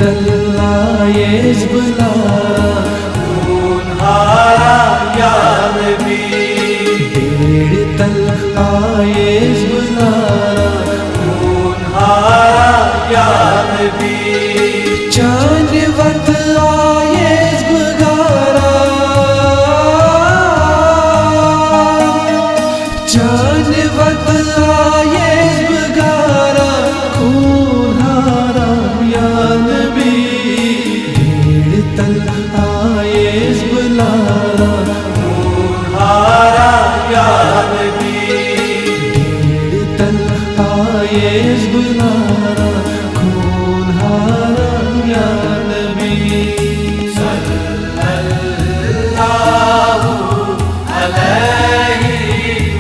تل آئے بلارا ہارا یا نبی، بھیڑ تل آئے بلارا ہارا یا نبی، چاند وقت آئے بگارا، چاند وقت آئے بگارا، خون ہارا یا نبی، بھیڑ تل آئے بلارا ہارا یا نبی، بھیڑ تل آئے بلارا، خون ہارا یا نبی، صلی اللہ علیہ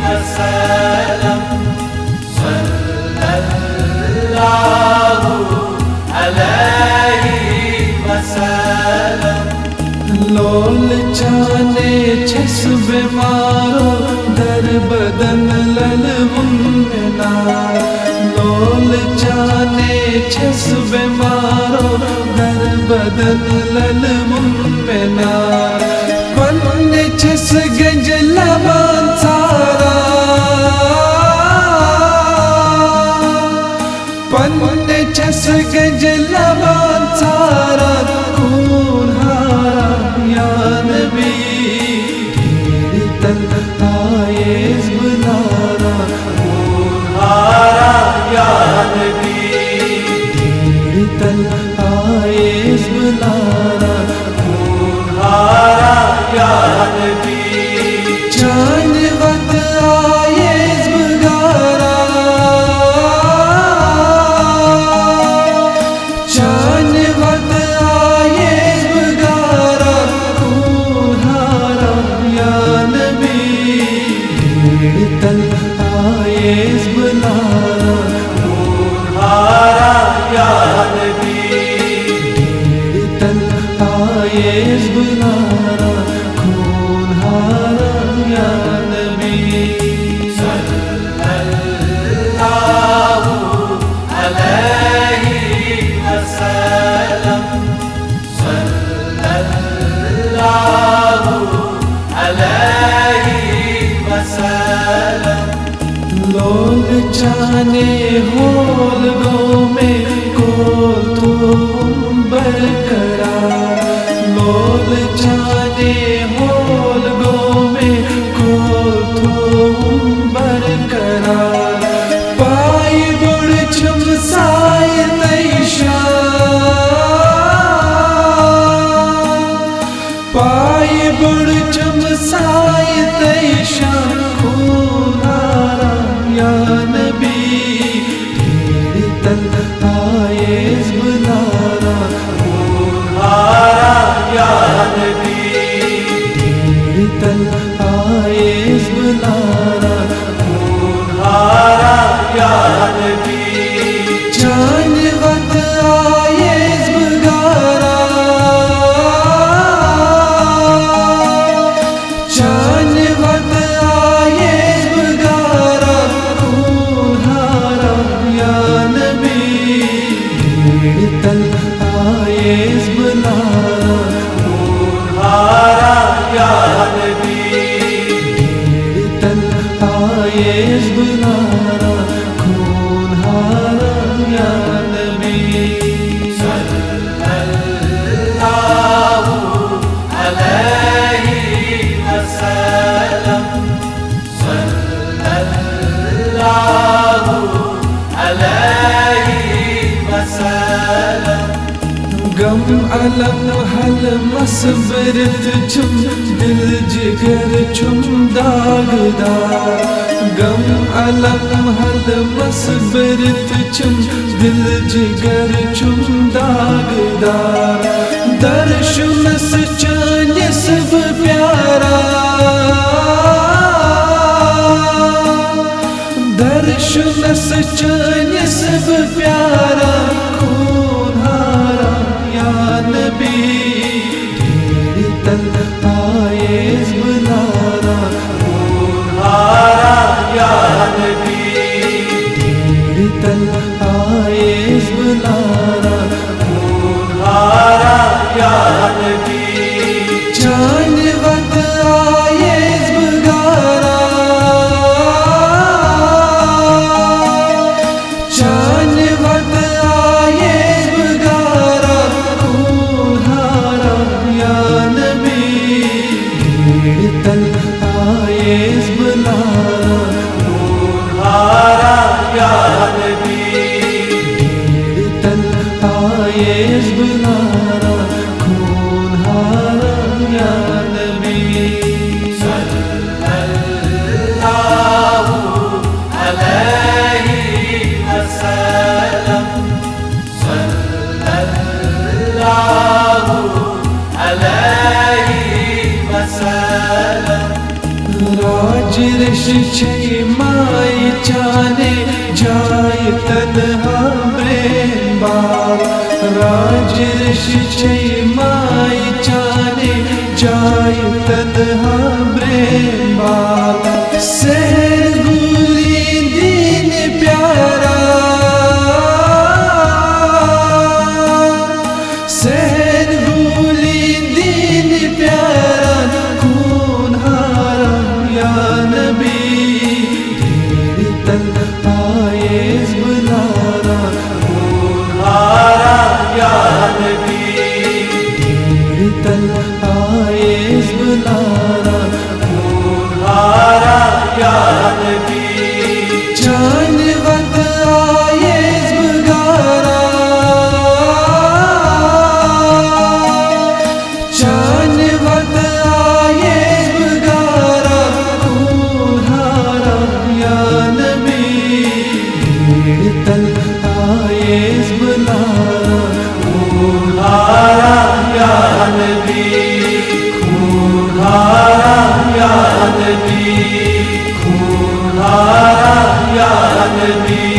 وسلم، صلی اللہ علیہ وسلم، لول چانے چس بیمارو در بدن للمنا، لول چانے چس بیمارو در بدن للمنا، پن چس گنج لبان سارا، پن چس گنج لبان سارا، خون ہارا یا نبی، بھیڑ تل آئے بلارا ہارا یا نبی، بھیڑ تل آئے بلارا ہارا یا نبی، چاند وقت آئے بگارا، چاند وقت آئے بگارا، خون ہارا یا نبی، بھیڑ تل آئے بلارا ہارا یا نبی، بھیڑ تل آئے بلارا، خون ہارا یا نبی، صلی اللہ علیہ وسلم، صلی اللہ علیہ وسلم، لوگ چانے ہول گو میں کول تو برقرار، لوگ چانے ہول گو میں کول تو برقرار، پائی گڑ چھم سائے تیشان، پائی گڑ چھم سائے تیشان، خون ہارا یا نبی، بھیڑ تل آئے بلارا ہارا یا نبی، بھیڑ تل آئے بلارا ہارا یا نبی، چاند وقت آئے بگارا، چاند وقت آئے بگارا، خون ہارا یا نبی، بھیڑ تل آئے بلارا ہارا یا نبی، بھیڑ تل آئے بلارا، خون ہارا یا نبی، صلی اللہ علیہ وسلم، صلی اللہ علیہ وسلم، غم علم حل مصبرت چھم دل جگر چھم داغدار، غم علم حل مصبرت چھم دل جگر چھم داغدار، درشمس چانس پیارا، درشمس چانس پیارا، خون ہارا یا نبی، بھیڑ تل آئے بلارا ہارا یا نبی، بھیڑ تل آئے بلارا بلارا خونہارا یا نبی تل آئے بلارا خونہارا یا نبی صلی اللہ علیہ وسلم صلی اللہ علیہ وسلم راج رش چھے مائی چانے جائے تنہا برین بار راج رش چھے مائی چانے جائے تنہا برین بار سین گولی دین پیارا سین گولی دین پیارا خونہارا یا نبی تیرے تل آئے بلارا خونہارا یا نبی تیرے تل آئے بلارا خونہارا یا نبی چاند وقت آئے بگارا چاند وقت آئے بگارا خونہارا یا نبی تیرے تل آئے بلارا خونہارا یا نبی خونہارا یا نبی خونہارا یا نبی